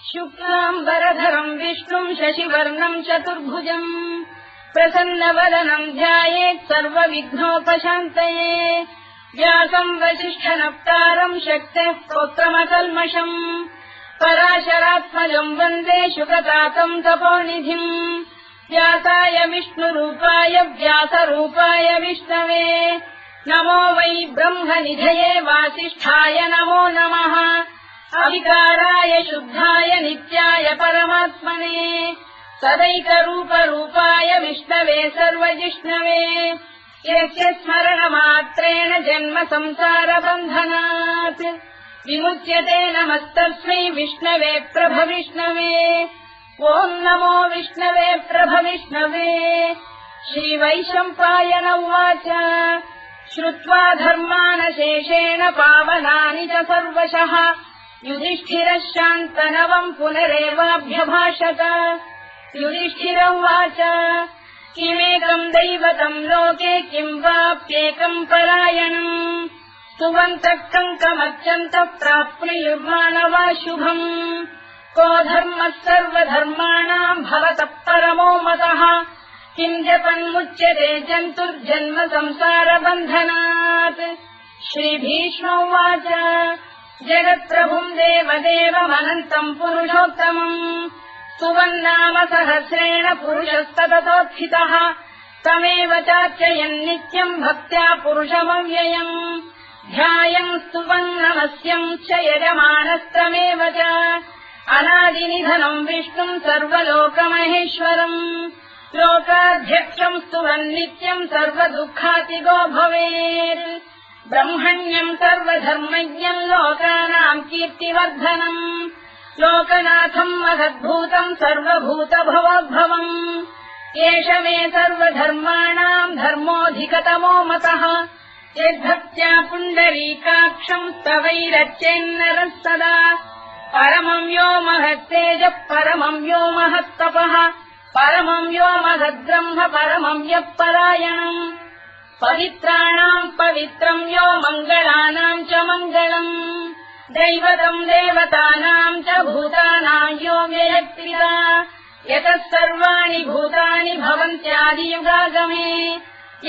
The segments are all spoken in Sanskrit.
शुक्लाम्बरधरम् विष्णुम् शशिवर्णम् चतुर्भुजम् प्रसन्नवदनम् ध्यायेत् सर्वविघ्नोपशान्तये व्यासम् वसिष्ठनप्तारम् शक्तेः स्तोत्रमकल्मषम् पराशरात्मजम् वन्दे शुकतातम् तपोनिधिम् व्यासाय विष्णुरूपाय व्यासरूपाय विष्णवे नमो वै ब्रह्मनिधये वासिष्ठाय नमो नमः अविकाराय शुद्धाय नित्याय परमात्मने सदैकरूपरूपाय विष्णवे सर्वजिष्णवे यस्य स्मरणमात्रेण जन्म संसारबन्धनात् विमुच्यते नमस्तस्मै विष्णवे प्रभविष्णवे ॐ नमो विष्णवे प्रभविष्णवे श्रीवैशम्पायन उवाच श्रुत्वा धर्मानशेषेण पावनानि च सर्वशः युधिष्ठिरः शान्तनवम् पुनरेवाभ्यभाषत युधिष्ठिर उवाच किमेकम् दैवतम् लोके किम् वाप्येकम् परायणम् स्तुवन्तः कङ्कमर्चन्तः प्राप्नुयुर्माणवा शुभम् को धर्मः सर्वधर्माणाम् भवतः परमो मतः किम् जपन्मुच्यते जन्तुर्जन्म संसारबन्धनात् श्रीभीष्म उवाच जगत्प्रभुम् देवदेवमनन्तम् पुरुषोत्तमम् स्तुवन्नाम सहस्रेण पुरुषस्तततोत्थितः तमेव चार्चयन् नित्यम् भक्त्या पुरुषमव्ययम् ध्यायम् स्तुवन् नमस्यम् च यजमानस्तमेव च अनादिनिधनम् विष्णुम् सर्वलोकमहेश्वरम् लोकाध्यक्षम् स्तुवन् नित्यम् सर्वदुःखातिगो भवेत् ब्रह्मण्यम् सर्वधर्मज्ञम् लोकानाम् कीर्तिवर्धनम् लोकनाथम् महद्भूतम् सर्वभूतभवोद्भवम् एष मे सर्वधर्माणाम् धर्मोऽधिकतमो मतः यद्भक्त्या पुण्डरीकाक्षम् स्तवैरच्चेन्नरः सदा परमम् यो महत्तेजः परमम् यो महत्तपः परमम् यो महद्ब्रह्म परमम् यः परायणम् पवित्राणाम् पवित्रम् यो मङ्गलानाम् च मङ्गलम् दैवतम् देवतानाम् च भूतानाम् यो व्ययक्तिदा यतः सर्वाणि भूतानि भवन्त्यादियुगागमे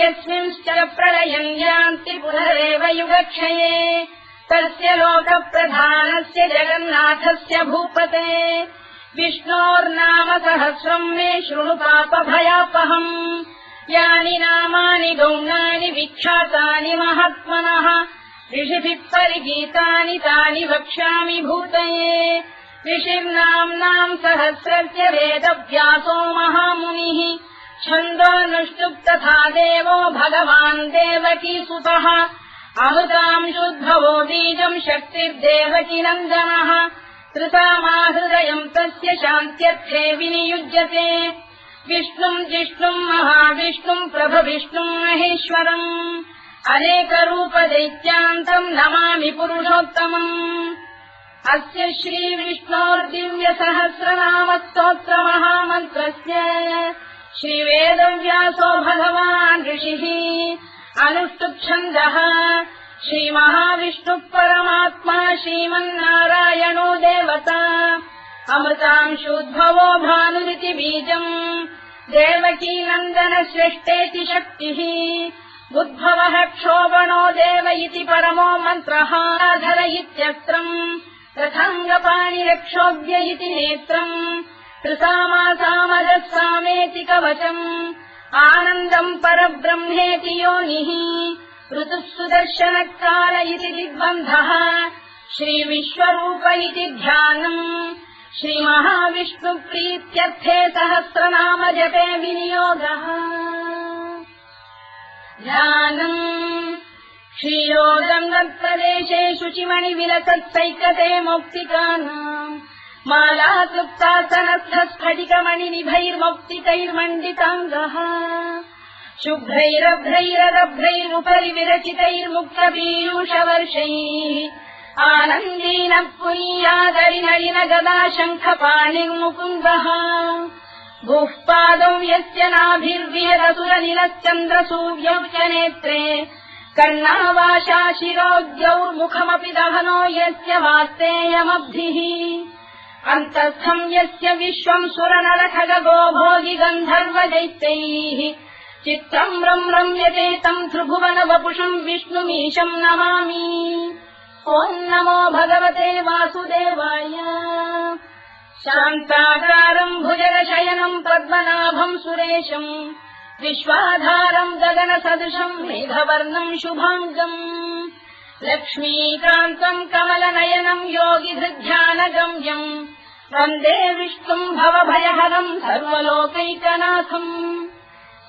यस्मिंश्च प्रलयम् यान्ति पुनरेव युगक्षये तस्य लोकप्रधानस्य जगन्नाथस्य भूपते विष्णोर्नाम सहस्रम् मे शृणु पापभयापहम् यानि नामानि गौणानि विख्यातानि महात्मनः ऋषिभिः परिगीतानि तानि वक्ष्यामि भूतये ऋषिर्नाम्नाम् सहस्रस्य वेदव्यासो महामुनिः छन्दोऽनुष्टुप् तथा देवो भगवान् देवकीसुतः अमृतांशुद्भवो बीजम् शक्तिर्देवकी नन्दनः त्रिसामाहृदयम् तस्य शान्त्यर्थे विनियुज्यते विष्णुम् जिष्णुम् महाविष्णुम् प्रभविष्णुम् महेश्वरम् अनेकरूपदैत्यान्तम् नमामि पुरुषोत्तमम् अस्य श्रीविष्णोर्दिव्यसहस्रनामस्तोत्रमहामन्त्रस्य श्रीवेदव्यासो भगवान् ऋषिः अनुष्टुप्छन्दः श्रीमहाविष्णुः परमात्मा श्रीमन्नारायणो देवता अमृतांशोद्भवो भानुरिति बीजम् देवकी नन्दन श्रेष्ठेति शक्तिः उद्भवः क्षोभणो देव इति परमो मन्त्रः धर इत्यस्त्रम् रथाङ्गपाणिरक्षोभ्य इति नेत्रम् त्रिसामासामजः सामेति कवचम् आनन्दम् परब्रह्मेति योनिः ऋतुः सुदर्शनकाल इति दिग्बन्धः श्रीविश्वरूप इति ध्यानम् श्रीमहाविष्णुप्रीत्यर्थे सहस्रनाम जपे विनियोगः ध्यानम् क्षीरोदङ्गप्रदेशे शुचिमणिविलसत्सैकते मौक्तिकानाम् मालासुप्तासनस्थस्फटिकमणिनिभैर्मौक्तिकैर्मण्डिताङ्गः शुभ्रैरभ्रैरदभ्रैरुपरि विरचितैर्मुक्तपीयूषवर्षैः आनन्दीनः पुनीयादरिनलिन गदा शङ्खपाणिर्मुकुन्दः भूः पादौ यस्य नाभिर्विहरसुरनिलश्चन्द्रसूर्यौ च नेत्रे कर्णावाशा शिरोद्यौर्मुखमपि दहनो यस्य वास्तेयमब्धिः अन्तस्थम् यस्य विश्वम् सुरनरखगो भोगि गन्धर्वदैत्यैः चित्रम् रम्यते तम् त्रिभुवन वपुषम् विष्णुमीशम् नमामि। ॐ नमो भगवते वासुदेवाय। शान्ताकारम् भुजगशयनम् पद्मनाभम् सुरेशम् विश्वाधारम् गगनसदृशम् मेघवर्णम् शुभाङ्गम् लक्ष्मीकान्तम् कमलनयनम् योगिधृध्यानगम्यम् वन्दे विष्णुम् भवभयहरम् सर्वलोकैकनाथम्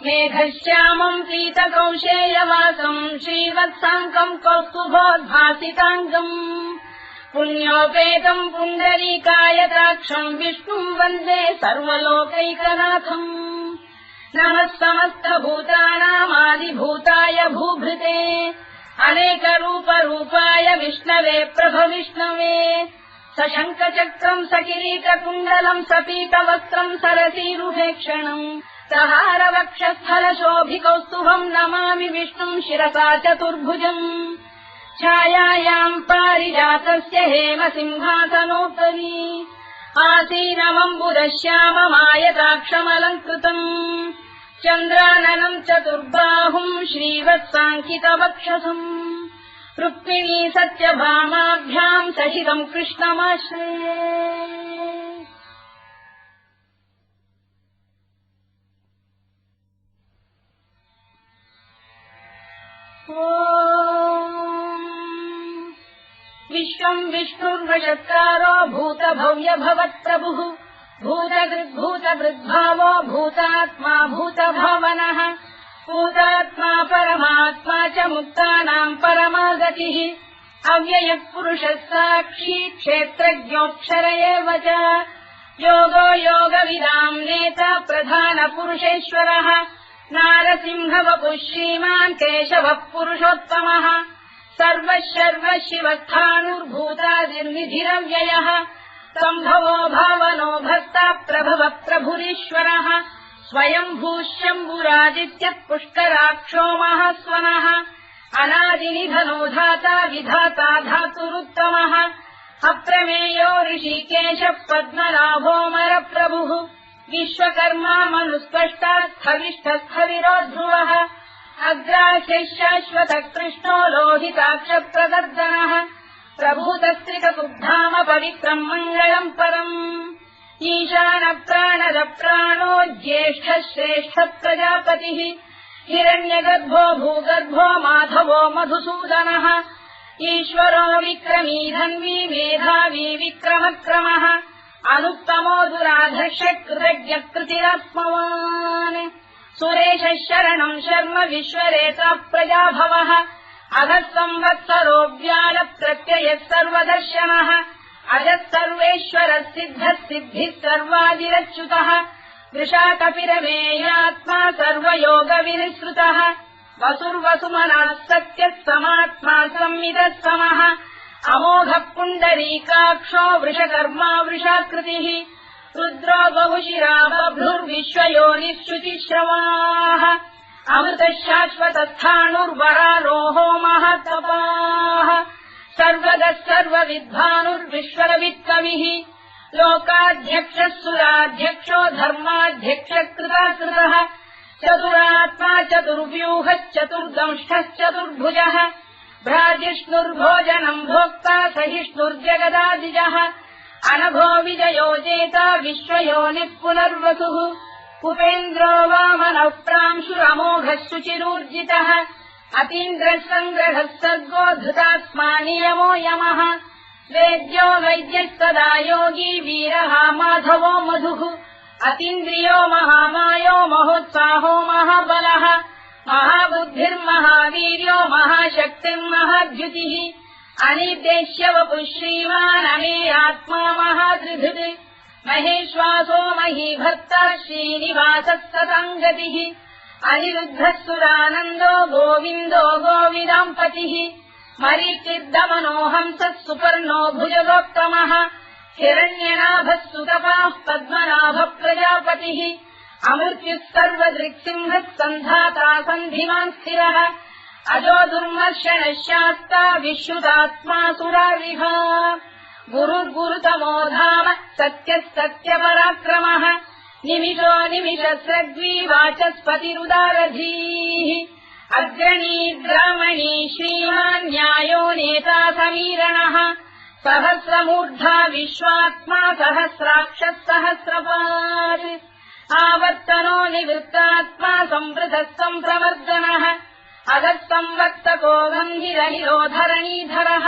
मेघश्यामम् पीतकौशेयवासम् श्रीवत्साङ्कम् कौस्तुभोद्भासिताङ्गम् पुण्योपेतम् पुण्डरीकायताक्षम् विष्णुम् वन्दे सर्वलोकैकनाथम् नमः समस्तभूतानामादिभूताय भूभृते अनेकरूपरूपाय विष्णवे प्रभविष्णवे सशङ्खचक्रम् सकिरीटकुण्डलम् सपीतवस्त्रम् सरसीरुभेक्षणम् सहारवक्षस्थलशोभिकौस्तुभम् नमामि विष्णुम् शिरसा चतुर्भुजम् छायायाम् पारिजातस्य हेमसिंहासनोपरि आसीनमम्बुदश्याममायताक्षमलङ्कृतम् चन्द्राननम् चतुर्बाहुम् श्रीवत्साङ्कितवक्षसम् रुक्मिणी सत्यभामाभ्याम् सहितम् कृष्णमाश्रये। विश्वम् विष्णुर्वषत्कारो भूतभव्यभवत्प्रभुः भूतकृद्भूतभृद्भावो भूतात्मा भूतभावनः भूतात्मा परमात्मा च मुक्तानाम् परमागतिः अव्ययः पुरुषः साक्षी क्षेत्रज्ञोऽक्षर एव च योगो योगविदाम् नेता प्रधानपुरुषेश्वरः नारसिंहवपुः श्रीमान् केशवः पुरुषोत्तमः सर्वः शर्वः शिवस्थाणुर्भूतादिर्निधिरव्ययः सम्भवो भावनो भक्ता प्रभवः प्रभुरीश्वरः स्वयम्भूः शम्भुरादित्यः पुष्कराक्षो महास्वनः अनादिनिधनो धाता विधाता धातुरुत्तमः अप्रमेयो ऋषिकेशः पद्मनाभोऽमरप्रभुः विश्वकर्मा मनुस्पष्टा स्थविष्ठस्थविरो ध्रुवः अग्राह्यः शाश्वतः कृष्णो लोहिताक्षप्रदर्दनः प्रभूतस्त्रिककुब्धाम पवित्रम् मङ्गलम् परम् ईशानप्राणदप्राणो ज्येष्ठः श्रेष्ठः प्रजापतिः हिरण्यगर्भो भूगर्भो माधवो मधुसूदनः ईश्वरो विक्रमी धन्वी मेधावी विक्रमक्रमः अनुत्तमो दुराधर्षः कृतज्ञः कृतिरात्मवान् सुरेशः शरणम् शर्म विश्वरेता प्रजाभवः अधः संवत्सरो व्यालप्रत्ययः सर्वदर्शनः अजः सर्वेश्वरः सिद्धः सिद्धिः सर्वादिरच्युतः वृषाकपिरमेयात्मा सर्वयोगविनिसृतः वसुर्वसुमनः सत्यः समात्मा संविदः समः अमोघः पुण्डरीकाक्षो वृषकर्मा वृषाकृतिः रुद्रो बहुशिरा बभ्रुर्विश्वयोनिः शुचिश्रवाः अमृतः शाश्वतस्थाणुर्वरारोहो महातपाः सर्वगः सर्वविद्वानुर्विश्वरवित्कविः लोकाध्यक्षः सुराध्यक्षो धर्माध्यक्षः कृताकृतः चतुरात्मा चतुर्व्यूहश्चतुर्दंष्टश्चतुर्भुजः भ्राजिष्णुर्भोजनम् भोक्ता सहिष्णुर्जगदादिजः अनभो विजयो जेता विश्वयोनिः पुनर्वसुः उपेन्द्रो वामनः प्रांशुरमोघः शुचिरूर्जितः अतीन्द्रः सङ्ग्रहः सर्गो धृतात्मा नियमो यमः वेद्यो वैद्यः सदा योगी वीरः माधवो मधुः अतीन्द्रियो महामायो महोत्साहो महाबलः महाबुद्धिर्महावीर्यो महाशक्तिर्महाद्युतिः अनिर्देश्य वपुः श्रीमान् अमेयात्मा महात्रिधृत् महेश्वासो महीभक्तः श्रीनिवासः सताङ्गतिः अनिरुद्धः सुरानन्दो गोविन्दो गोविदाम्पतिः मरीचिर्दमनो हंसः सुपर्णो भुजगोत्तमः हिरण्यनाभः सुतपाः पद्मनाभः प्रजापतिः अमृत्युः सर्वदृक्सिंहः सन्धाता सन्धिमान् स्थिरः अजो दुर्मर्षणः शास्ता विश्रुतात्मा सुरारिः गुरुर्गुरुतमो धाम सत्यः सत्यपराक्रमः निमिषो निमिषस्रग्वी वाचस्पतिरुदारधीः अग्रणी ग्रामणी श्रीमान् न्यायो नेता समीरणः सहस्रमूर्धा विश्वात्मा सहस्राक्षः सहस्रपात् आवर्तनो निवृत्तात्मा संवृतः सम्प्रवर्धनः अधः संवर्तको गम्भीरनिरोधरणीधरः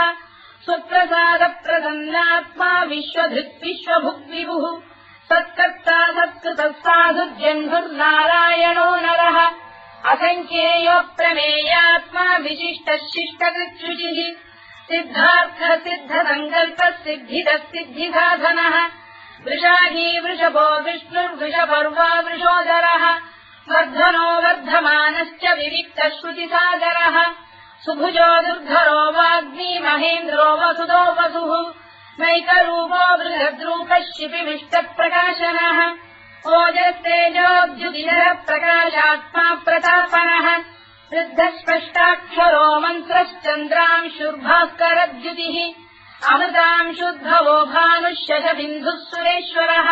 सुप्रसादप्रसन्नात्मा विश्वधृत् विश्वभुग्विभुः सत्कर्ता सत्कृतः साधुर्जन्धुर्नारायणो नरः असङ्ख्येयो प्रमेयात्मा विशिष्टः शिष्टकृच्छुचिः सिद्धार्थः सिद्धसङ्कल्पः सिद्धिदः सिद्धिसाधनः वृषाही वृषभो विष्णुर्वृषपर्वा वृषोदरः वर्धनो वर्धमानश्च विविक्तः श्रुतिसागरः सुभुजो दुर्धरो वाग्मी महेन्द्रो वसुदो वसुः नैकरूपो बृहद्रूपः शिपिविष्टप्रकाशनः ओजस्तेजोद्युतिधरः प्रकाशात्मा प्रतापनः वृद्धः स्पष्टाक्षरो मन्त्रश्चन्द्रांशुर्भास्करद्युतिः अमृतांशुद्भवो भानुः शशबिन्दुः सुरेश्वरः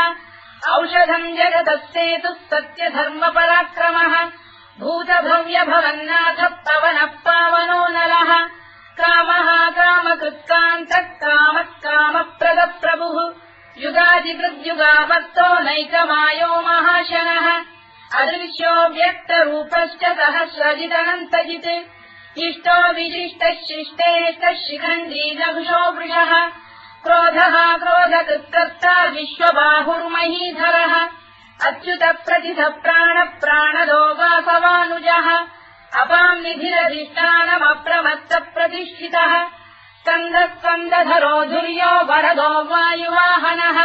औषधम् जगतः सेतुः सत्यधर्मपराक्रमः भूतभव्यभवन्नाथः पवनः पावनो नरः कामः कामकृत्कान्तः कामः कामप्रदप्रभुः युगादिकृद्युगावर्तो नैकमायो महाशनः अदृश्यो व्यक्तरूपश्च सहस्रजिदनन्तजित् इष्टो विशिष्टः शिष्टेष्टः शिखण्डी नभुषो वृषः क्रोधः क्रोधकृत्कर्ता विश्वबाहुर्महीधरः अच्युतः प्रतिथः प्राणः प्राणदो वासवानुजः अपाम् निधिरधिष्ठानमप्रमत्तः प्रतिष्ठितः स्कन्दः स्कन्दधरो धुर्यो वरदो वायुवाहनः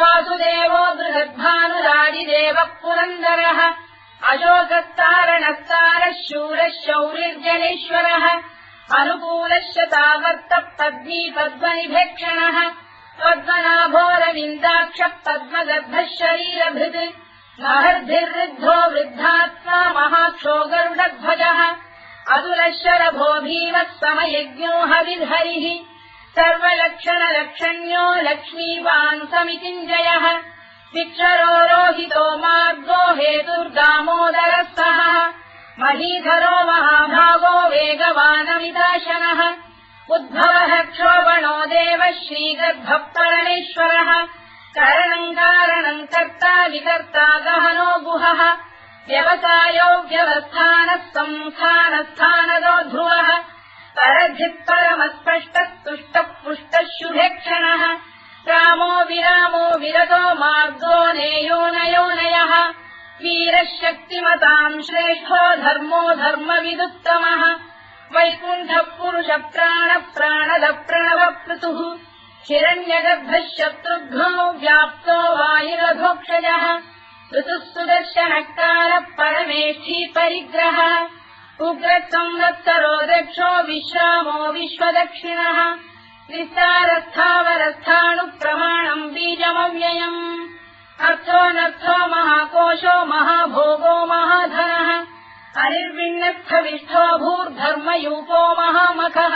वासुदेवो बृहद्भानुरादिदेवः पुरन्दरः अशोकस्तारणस्तारः शूरः शौरिर्जनेश्वरः अनुकूलः शतावर्तः पद्मी पद्मनिभेक्षणः पद्मनाभोरविन्दाक्षः पद्मगर्भः शरीरभृत् महर्भिर्वृद्धो वृद्धात्मा महाक्षो गरुडध्वजः अतुलः शरभो भीमः समयज्ञो हविर्हरिः सर्वलक्षणलक्षण्यो लक्ष्मीवान् समितिञ्जयः विक्षरो रोहितो मार्गो हेतुर्दामोदरः सहः महीधरो महाभागो वेगवानमिदाशनः उद्भवः क्षोभणो देवः श्रीगर्भः परमेश्वरः करणम् कारणम् कर्ता विकर्ता गहनो गुहः व्यवसायो व्यवस्थानः संस्थानस्थानदो ध्रुवः परधिः परमस्पष्टः तुष्टः पुष्टः शुभेक्षणः रामो विरामो विरतो मार्गो नेयोनयोनयः वीरः शक्तिमताम् श्रेष्ठो धर्मो धर्मविदुत्तमः वैकुण्ठः पुरुषः प्राणः प्राणदः प्रणवपृतुः हिरण्यगर्भः शत्रुघ्नो व्याप्तो वायुरधोक्षजः ऋतुः सुदर्शनकालः परमेष्ठी परिग्रहः उग्रः संवत्सरो दक्षो विश्रामो विश्वदक्षिणः विस्तारस्थावरस्थाणुप्रमाणम् बीजमव्ययम् अर्थोऽनर्थो महाकोशो महाभोगो महाधनः हरिर्विण्णस्थविष्ठो भूर्धर्मयूपो महामखः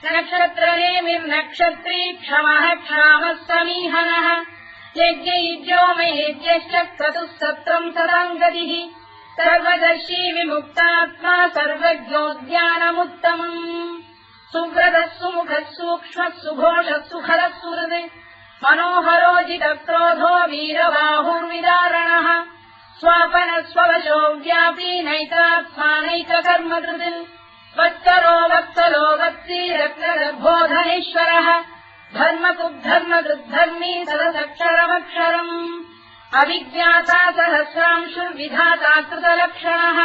नक्षत्रनेमिर्नक्षत्री क्षमः क्षामः समीहनः यज्ञयुज्यो महेज्यश्च क्रतुः सत्रम् सदाम् गतिः सर्वदर्शी विमुक्तात्मा सर्वज्ञो ज्ञानमुत्तमम् सुव्रतः सुमुखः सूक्ष्मः सुघोषः सुखदः सुहृत् मनोहरोजितक्रोधो वीरबाहुर्विदारणः स्वापनः स्ववशो व्यापी नैकात्मानैककर्मकृत् वत्सरो वत्सलो वत्सी रत्नगर्भोधनेश्वरः धर्मकुद्धर्मकृद्धर्मी सदसक्षरमक्षरम् अविज्ञाता सहस्रांशुर्विधाता कृतलक्षणः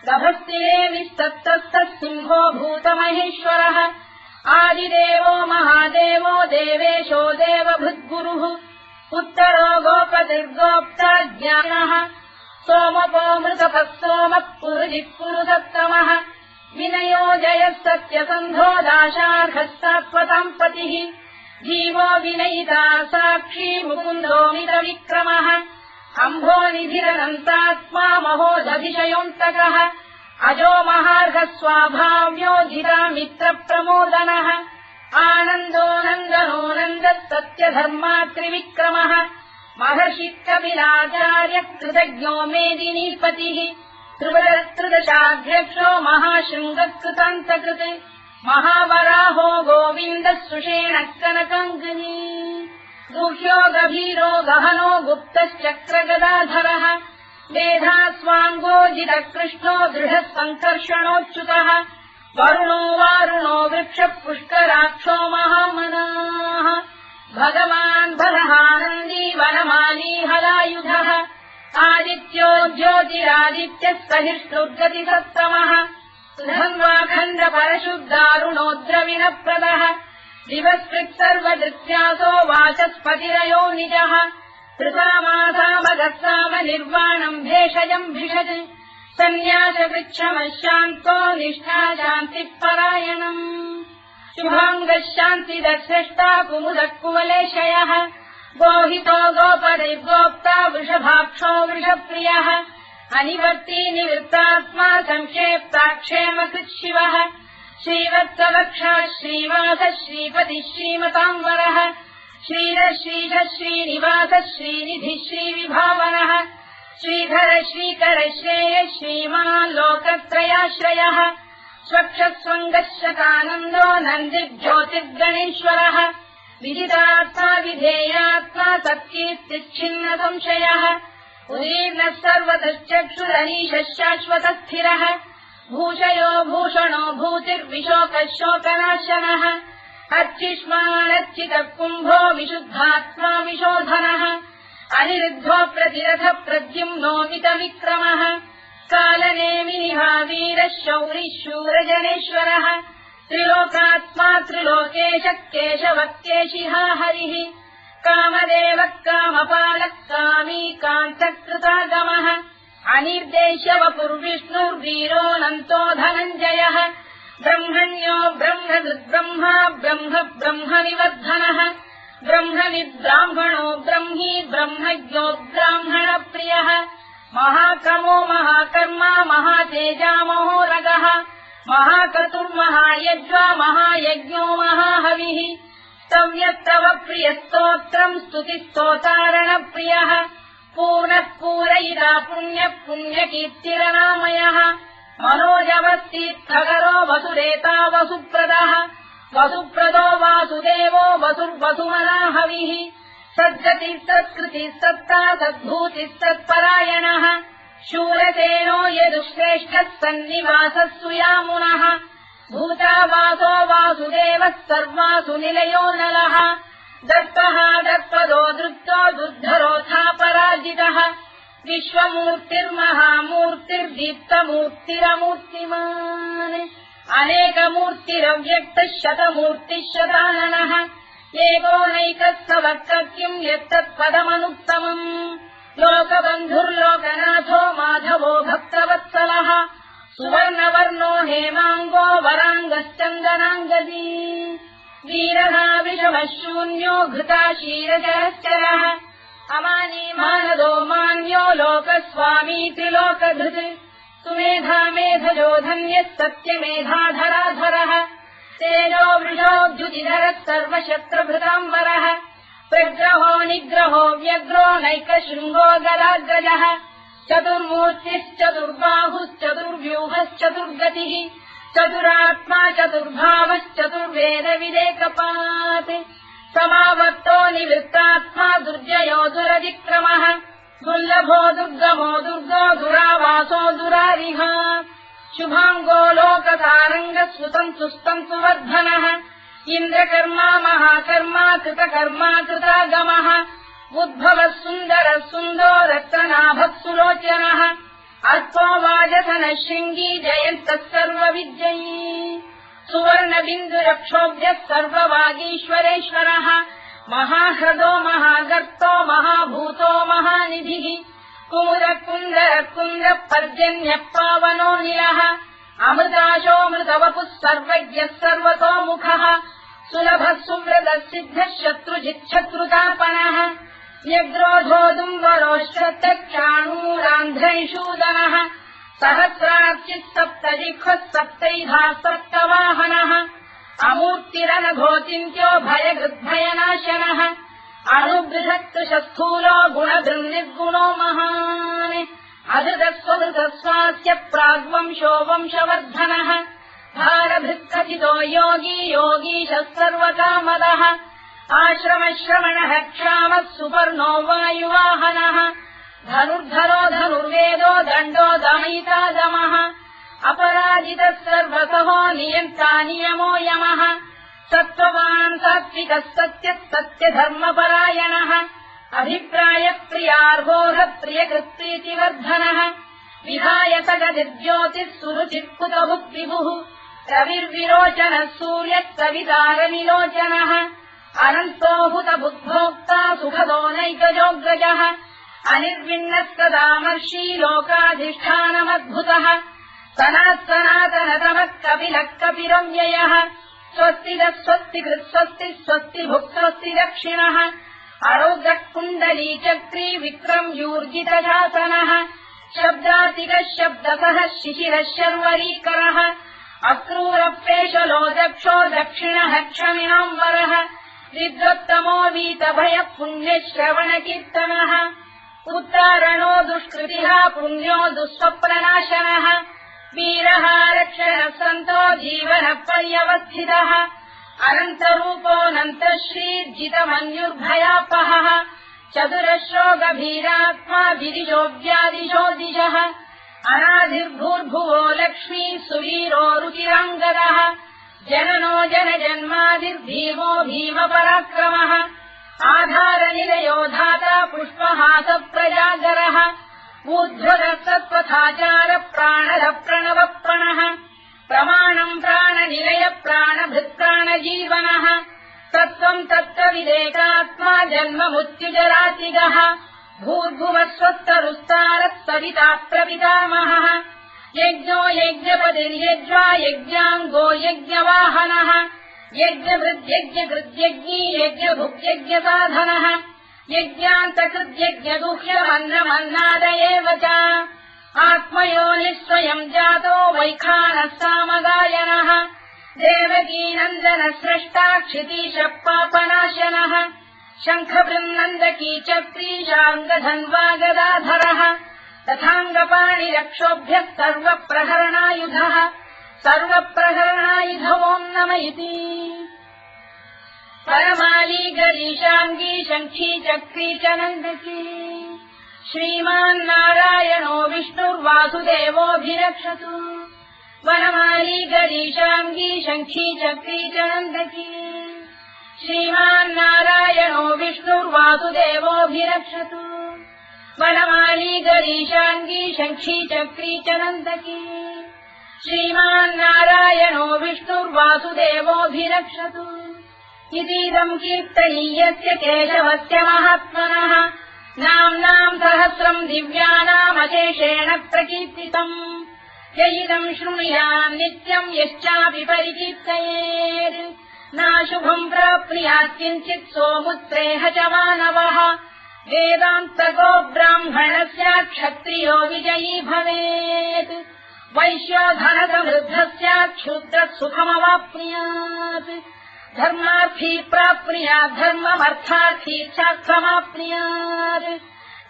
गभस्तिरे विस्तप्तस्तः सिंहो भूतमहेश्वरः आदिदेवो महादेवो देवेशो देवभृद्गुरुः उत्तरो गोपतिर्गोप्ता ज्ञानः सोमपो मृतपः सोमः पुरुजिः पुरुषोत्तमः विनयो जयः सत्यसन्धो दाशार्हः सात्वताम् पतिः जीवो विनयिता साक्षी मुकुन्दोऽमितविक्रमः अम्भोनिधिरनन्तात्मा महोदधिशयोऽन्तकः अजो महार्घ स्वाभाव्यो जिता मित्र प्रमोदनः आनन्दो नन्दनो नन्दः सत्यधर्मा त्रिविक्रमः महर्षि कपिलाचार्य कृतज्ञो मेदिनीपतिः त्रिदशाध्यक्षो महाशृङ्गकृतान्तकृत् महावराहो गोविन्दः सुषेणः कनकाङ्गनी गुह्यो गभीरो गहनो गुप्तश्चक्रगदाधरः मेधास्वाङ्गो जितः कृष्णो दृढः सङ्कर्षणोच्युतः वरुणो वारुणो वृक्षः पुष्कराक्षो महामनाः भगवान् बलहानन्दी वनमाली हलायुधः आदित्यो ज्योतिरादित्यः सहिष्णुर्गतिसत्तमः सुधन्वाखण्ड परशुद्धारुणो द्रविणप्रदः दिवस्कृत् सर्वदृत्यासो वाचस्पतिरयो निजः कृतामासामगस्साम निर्वाणम् भेषजम् भिषज सन्न्यासवृक्षमशान्तो निष्ठा शान्तिपरायणम् शुभाङ्गः शान्तिदर्शष्टा कुमुदः कुवलेशयः गोहितो गोपदैर्गोप्ता वृषभाक्षो वृषप्रियः अनिवर्ती निवृत्तात्मा संक्षेप्ताक्षेमकृत् शिवः श्रीवत्सवक्षा श्रीवासः श्रीपतिः श्रीमताम्बरः श्रीधः श्रीधः श्रीनिवासः श्रीनिधिः श्रीविभावनः श्रीधर श्रीकर श्रेयः श्रीमान् लोकत्रयाश्रयः स्वक्षस्वङ्गः शतानन्दो नन्दिर्ज्योतिर्गणेश्वरः विदितात्मा विधेयात्मा सत्कीर्तिच्छिन्न संशयः उदीर्णः सर्वतश्चक्षुरनीशः शाश्वतस्थिरः भूषयो भूषणो भूतिर्विशोकः शोकनाशनः अर्चिष्मानर्चितः कुम्भो विशुद्धात्मा विशोधनः अनिरुद्धो प्रतिरथः प्रद्युम्नो मितविक्रमः कालनेमिनिहावीरः शौरिः शूरजनेश्वरः त्रिलोकात्मा त्रिलोकेशः केशवः केशिहा हरिः कामदेवः कामपालः कामी कान्तकृतागमः अनिर्देश्यवपुर्विष्णुर्वीरोऽनन्तो धनञ्जयः ब्रह्मण्यो ब्रह्मकृद्ब्रह्मा ब्रह्म ब्रह्मनिवर्धनः ब्रह्मनिब्राह्मणो ब्रह्मी ब्रह्मज्ञो ब्राह्मणप्रियः महाक्रमो महाकर्मा महातेजा महोरगः महाक्रतुर्महायज्वा महायज्ञो महाहविः स्तव्यस्तव प्रियस्तोत्रम् स्तुतिस्तोतारणप्रियः पूर्णः पूरयिता पुण्यः पुण्यकीर्तिरनामयः मनोजवस्तीर्थकरो वसुरेता वसुप्रदः वसुप्रदो वासुदेवो वसुर्वसुमनाहविः सद्गतिः सत्कृतिः सत्ता सद्भूतिः सत्परायणः शूरसेनो यदुश्रेष्ठः सन्निवासः सुयामुनः भूतावासो वासुदेवः सर्वासु निलयो नलः दत्तः दत्पदो दृप्तो दुर्धरोऽथा पराजितः विश्वमूर्तिर्महामूर्तिर्दीप्तमूर्तिरमूर्तिमान् अनेकमूर्तिरव्यक्तः शतमूर्तिः शताननः एकोनैकः सवक्तः किम् यत्तत्पदमनुत्तमम् लोकबन्धुर्लोकनाथो माधवो भक्तवत्सलः सुवर्णवर्णो हेमाङ्गो वराङ्गश्चन्दनाङ्गदी वीरः विषमः शून्यो घृता क्षीरजरश्चरः अमानी मानदो मान्यो लोकस्वामी त्रिलोकधृत् सुमेधा मेधजो धन्यः सत्यमेधाधराधरः तेजो वृषोद्युतिधरः सर्वशत्रभृताम्बरः प्रग्रहो निग्रहो व्यग्रो नैकशृङ्गो गदाग्रजः चतुर्मूर्तिश्चतुर्बाहुश्चतुर्व्यूहश्चतुर्गतिः चतुरात्मा चतुर्भावश्चतुर्वेदविदेकपात् समावर्तो निवृत्तात्मा दुर्जयो दुरतिक्रमः दुर्लभो दुर्गमो दुर्गो दुरावासो दुरारिः शुभाङ्गो लोकतारङ्गः सुतन्तु वर्धनः इन्द्रकर्मा महाकर्मा कृतकर्मा कृतागमः उद्भवः सुन्दरः सुन्दो रक्तनाभः सुलोचनः अल्पो वाजसनः शृङ्गी जयन्तः सर्वविद्ययी सुवर्णबिन्दुरक्षोभ्यः सर्ववागीश्वरेश्वरः महाह्रदो महागर्तो महाभूतो महानिधिः कुमुदकुन्दरकुन्दः पर्जन्यः पावनो निलः अमृताशोऽमृतवपुः सर्वज्ञः सर्वतोमुखः सुलभः सुव्रतः सिद्धः शत्रुजिच्छत्रुतापनः व्यग्रोधोदुम्बरोश्चक्षाणूरान्ध्रैषूदनः सहस्रार्चिः सप्तजिह्वः सप्तैधाः सप्तवाहनः अमूर्तिरनघोचिन्त्यो भयगृद्भयनाशनः अणुबृहत्कृशस्थूलो गुणधृन्निर्गुणो महान् अधृतस्वधृतस्वास्य प्राग्वंशो वंशवर्धनः भारभृत्कथितो योगी योगीशः सर्वकामदः आश्रमश्रवणः क्षामः सुपर्णो वायुवाहनः धनुर्धरो धनुर्वेदो दण्डो दमयिता दमः अपराजितः सर्वसहो नियन्ता नियमो यमः सत्त्ववान् सात्विकः सत्यः सत्यधर्मपरायणः अभिप्रायप्रियार्होः प्रियकृत्प्रीतिवर्धनः विहाय सगतिर्ज्योतिः सुरुचित्कुतभुक् विभुः रविर्विरोचनः सूर्यः सवितारनिलोचनः अनन्तो हुतबुद्भोक्ता सुखदो नैकजोऽग्रजः अनिर्विण्णः सदामर्षी लोकाधिष्ठानमद्भुतः सनातनतमः कपिलः कपिरव्ययः स्वस्तिदः स्वस्तिकृत् स्वस्तिः स्वस्तिभुक् स्वस्ति दक्षिणः अरोग्रः कुण्डली चक्री विक्रम्यूर्जितशासनः शब्दातिकः शब्दसः शिशिरः शर्वरीकरः अक्रूरप्रेषलो दक्षो दक्षिणः क्षमिणाम्बरः विद्वत्तमो वीतभयः पुण्यश्रवणकीर्तनः उत्तारणो दुष्कृतिः पुण्यो दुःस्वप्ननाशनः वीरः रक्षणः सन्तो जीवनः पर्यवस्थितः अनन्तरूपोऽनन्तश्रीर्जितमन्युर्भयापहः चतुरश्रो गभीरात्मा विदिशो व्यादिशो दिशः अनाधिर्भूर्भुवो लक्ष्मी सुवीरो रुचिराङ्गदः जननो जनजन्मादिर्भीमो भीमपराक्रमः आधारनिलयो धाता पुष्पहासप्रजागरः ऊर्ध्वरः सत्त्वथाचार प्राणः प्रणवप्रणः प्रमाणम् प्राणनिलय प्राणभृत्प्राणजीवनः तत्त्वम् तत्त्वविदेकात्मा जन्ममृत्युजरातिगः भूर्भुवः स्वस्तरुस्तारः सविता प्रपितामहः यज्ञो यज्ञपतिर्यज्वा यज्ञाङ्गो यज्ञवाहनः यज्ञभृद्यज्ञकृद्यज्ञी यज्ञभुक्यज्ञसाधनः यज्ञान्तकृद्यज्ञगुह्यमन्नमन्नाद एव च आत्मयोनिः स्वयम् जातो वैखानः सामगायनः देवकीनन्दनः स्रष्टा क्षितीशः पापनाशनः शङ्खबृन्नन्दकी चक्रीशाङ्गधन्वा गदाधरः तथाङ्गपाणिरक्षोभ्यः सर्वप्रहरणायुधः सर्वप्रहरणायुधवोम् नम इति परमाली गरीशाङ्गी शङ्खी चक्री च नन्दकी श्रीमान्नारायणो विष्णुर्वासुदेवोऽभिरक्षतु वनमाली गरीशाङ्गी शङ्खी चक्री च नन्दकी श्रीमान्नारायणो विष्णुर्वासुदेवोऽभिरक्षतु वनमाली गरीशाङ्गी शङ्खी चक्री च नन्दकी श्रीमान्नारायणो विष्णुर्वासुदेवोऽभिरक्षतु इतीदम् कीर्तनीयस्य केशवस्य महात्मनः नाम्नाम् सहस्रम् दिव्यानामशेषेण प्रकीर्तितम् य इदम् शृणुयाम् नित्यम् यश्चापि परिकीर्तयेत् नाशुभम् प्राप्नुयात् किञ्चित् सोमुत्रेह च मानवः वेदान्तको ब्राह्मणस्य क्षत्रियो विजयी भवेत् वैश्यो धनसमृद्धः स्यात् क्षुद्रः सुखमवाप्नुयात् धर्मार्थी प्राप्नुयात् धर्ममर्थार्थी चार्थमाप्नुयात्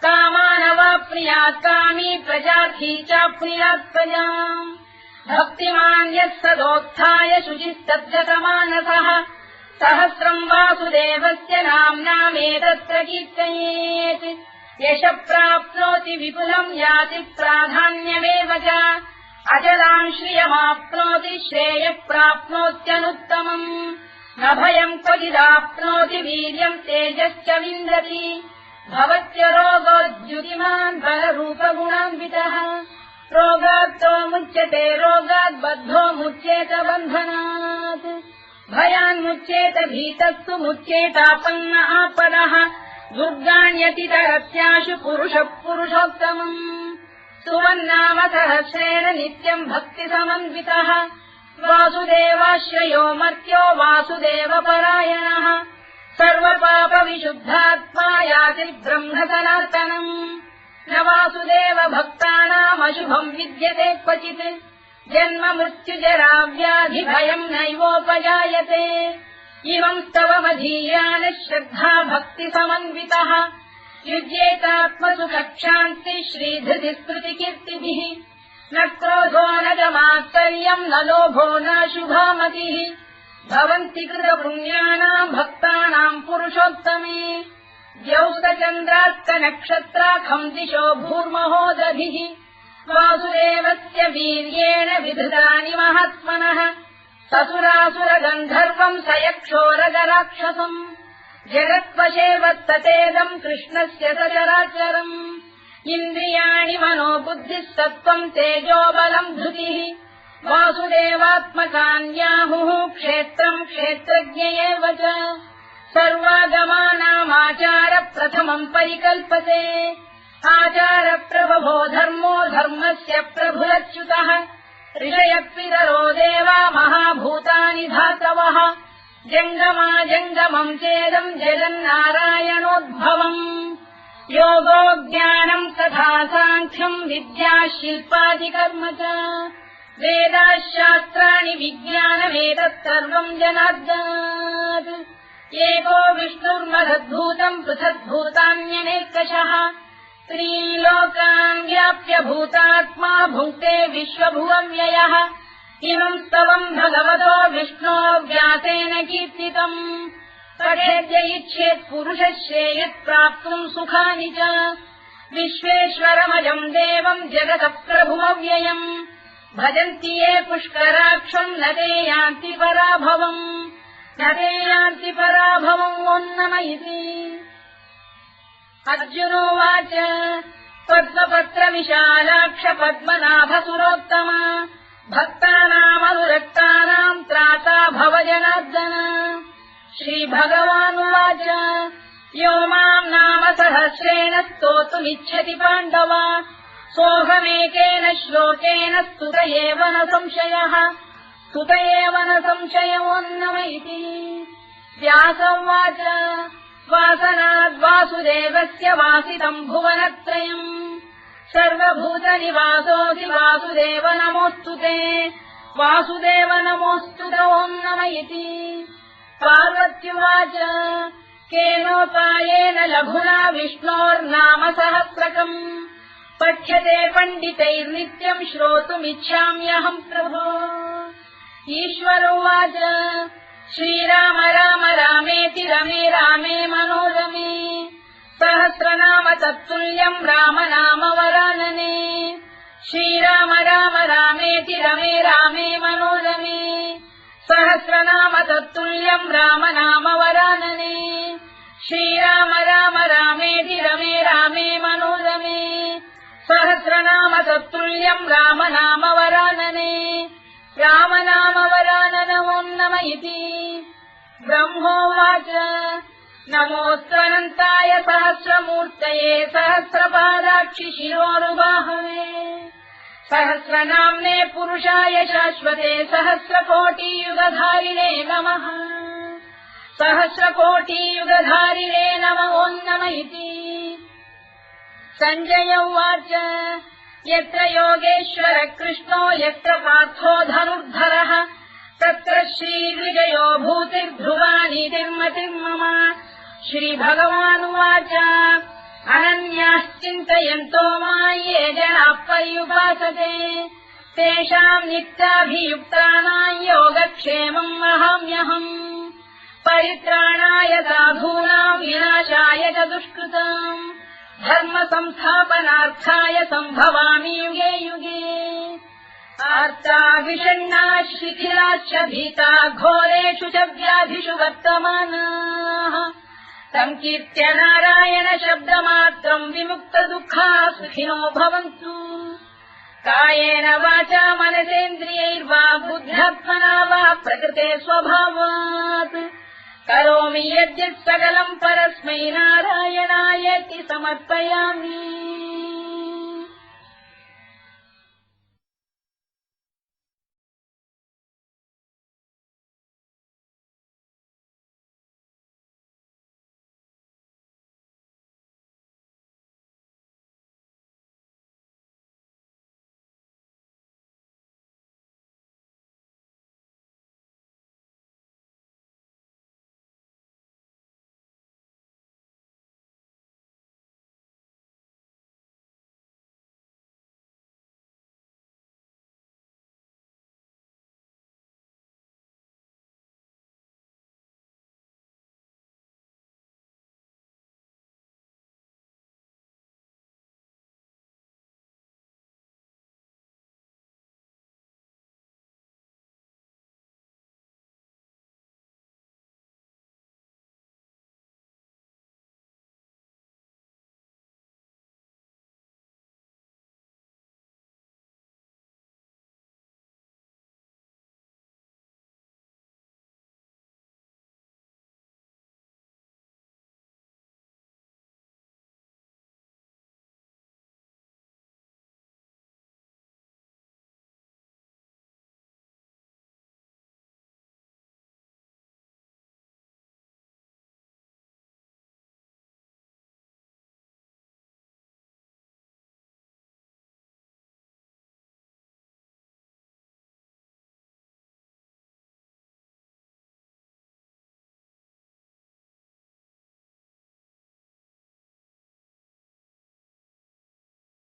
कामानवाप्नुयात् कामी प्रजार्थी चाप्नुयात् प्रजाम् भक्तिमान् यः सदोत्थाय शुचिस्तद्गतमानसः सहस्रम् वासुदेवस्य नाम्नामेतत्र कीर्तयेत् यश प्राप्नोति विपुलम् याति प्राधान्यमेव च अचलाम् श्रियमाप्नोति श्रेयः प्राप्नोत्यनुत्तमम् न भयम् क्वचिदाप्नोति वीर्यम् तेजश्च विन्दति भवत्य रोगोद्युतिमान् बलरूपगुणान्वितः रोगात्तो मुच्यते रोगात् बद्धो मुच्येत बन्धनात् भयान्मुच्येत भीतस्तु मुच्येतापन्न आपदः दुर्गाण्यतितरत्याशु पुरुषः पुरुषोत्तमम् सुवन्नाम सहस्रेण नित्यम् भक्तिसमन्वितः वासुदेवाश्रयो मर्त्यो वासुदेवपरायणः सर्वपापविशुद्धात्मा याति ब्रह्म सनातनम् न वासुदेव भक्तानामशुभम् विद्यते क्वचित् जन्म मृत्युजरा व्याधि भयम् नैवोपजायते इमम् स्तवमधीयान श्रद्धा भक्ति समन्वितः युज्येतात्मसुखक्षान्ति श्रीधृति स्मृतिकीर्तिभिः न क्रोधो न च मात्सर्यम् न लोभो न शुभामतिः भवन्ति कृतपुण्यानाम् भक्तानाम् पुरुषोत्तमे द्यौस्तचन्द्रार्कनक्षत्राखम् दिशो भूर्महो दधिः वासुदेवस्य वीर्येण विधृतानि महात्मनः ससुरासुरगन्धर्वम् स यक्षोरगराक्षसम् जगत्वशेवत्ततेदम् कृष्णस्य सचराचरम् इन्द्रियाणि मनो बुद्धिः सत्त्वम् तेजोबलम् धृतिः वासुदेवात्मकान्याहुः क्षेत्रम् क्षेत्रज्ञ एव च सर्वागमानामाचार प्रथमम् परिकल्पते आचार प्रभवो धर्मो धर्मस्य प्रभुरच्युतः ऋषयः देवा महाभूतानि धातवः जङ्गमा जङ्गमम् चेदम् जगन्नारायणोद्भवम् योगो ज्ञानम् तथा साङ्ख्यम् विद्या शिल्पादिकर्म च वेदाः शास्त्राणि विज्ञानमेतत् सर्वम् जनार्दनात् एको विष्णुर्महद्भूतम् पृथग्भूतान्यनेकशः त्रीन् लोकान् व्याप्य भूतात्मा भुङ्क्ते विश्वभुवव्ययः इमम् स्तवम् भगवतो विष्णो व्यासेन कीर्तितम् पठेद्य इच्छेत् पुरुषः श्रेयत् प्राप्तुम् सुखानि च विश्वेश्वरमजम् देवम् जगतः प्रभुमव्ययम् भजन्ति ये पुष्कराक्षम् न ते यान्ति पराभवम् न ते यान्ति पराभवम् वोन्नमयिति अर्जुनोवाच पद्मपत्रविशालाक्ष पद्मनाभसुरोत्तमा भक्तानामनुरक्तानाम् त्राता भव जनार्दन श्रीभगवानुवाच यो माम् नाम सहस्रेण स्तोतुमिच्छति पाण्डव सोऽहमेकेन श्लोकेन स्तुत एव न संशयः स्तुत एव न संशयोऽन्नम इति व्यासोवाच वासनाद्वासुदेवस्य वासितम् भुवनत्रयम् सर्वभूतनिवासोऽसि वासुदेव नमोऽस्तु ते वासुदेव नमोऽस्तु नमः इति पार्वत्युवाच केनोपायेन लघुना विष्णोर्नाम सहस्रकम् पठ्यते पण्डितैर्नित्यम् श्रोतुमिच्छाम्यहम् प्रभो ईश्वरोवाच श्रीराम राम रामेति रमे रामे मनोरमे सहस्रनाम तत्तुल्यम् राम नाम वरानने श्रीराम राम रामेति रमे रामे मनोरमे सहस्रनाम तत्तुल्यम् राम नाम वरानने श्रीराम राम रामेति रमे रामे मनोरमे सहस्रनाम तत्तुल्यम् राम नाम वरानने राम नाम वराननमोन्नम इति ब्रह्मोवाच नमोऽस्त्वनन्ताय सहस्रमूर्तये सहस्रपादाक्षि शिरोरुबाहवे सहस्रनाम्ने पुरुषाय शाश्वते सहस्रकोटियुगधारिणे नमः सहस्रकोटियुगधारिणे नमोऽन्नम इति सञ्जय उवाच यत्र योगेश्वर कृष्णो यत्र पार्थो धनुर्धरः तत्र श्रीविजयो भूतिर्ध्रुवानीतिर्मतिर्मम श्रीभगवानुवाच अनन्याश्चिन्तयन्तो मां ये जनाः पर्युपासते तेषाम् नित्याभियुक्तानां योगक्षेमम् वहाम्यहम् परित्राणाय साधूनां विनाशाय च दुष्कृताम् धर्म संस्थापनार्थाय सम्भवामि युगे युगे आर्ता विषण्णाः शिथिलाश्च भीता घोरेषु च व्याधिषु वर्तमानाः संकीर्त्य नारायण शब्दमात्रम् विमुक्तदुःखाः सुखिनो भवन्तु कायेन वाचा मनसेन्द्रियैर्वा बुद्ध्यात्मना वा प्रकृते स्वभावात् करोमि यद्यत् सकलम् परस्मै नारायणायेति समर्पयामि।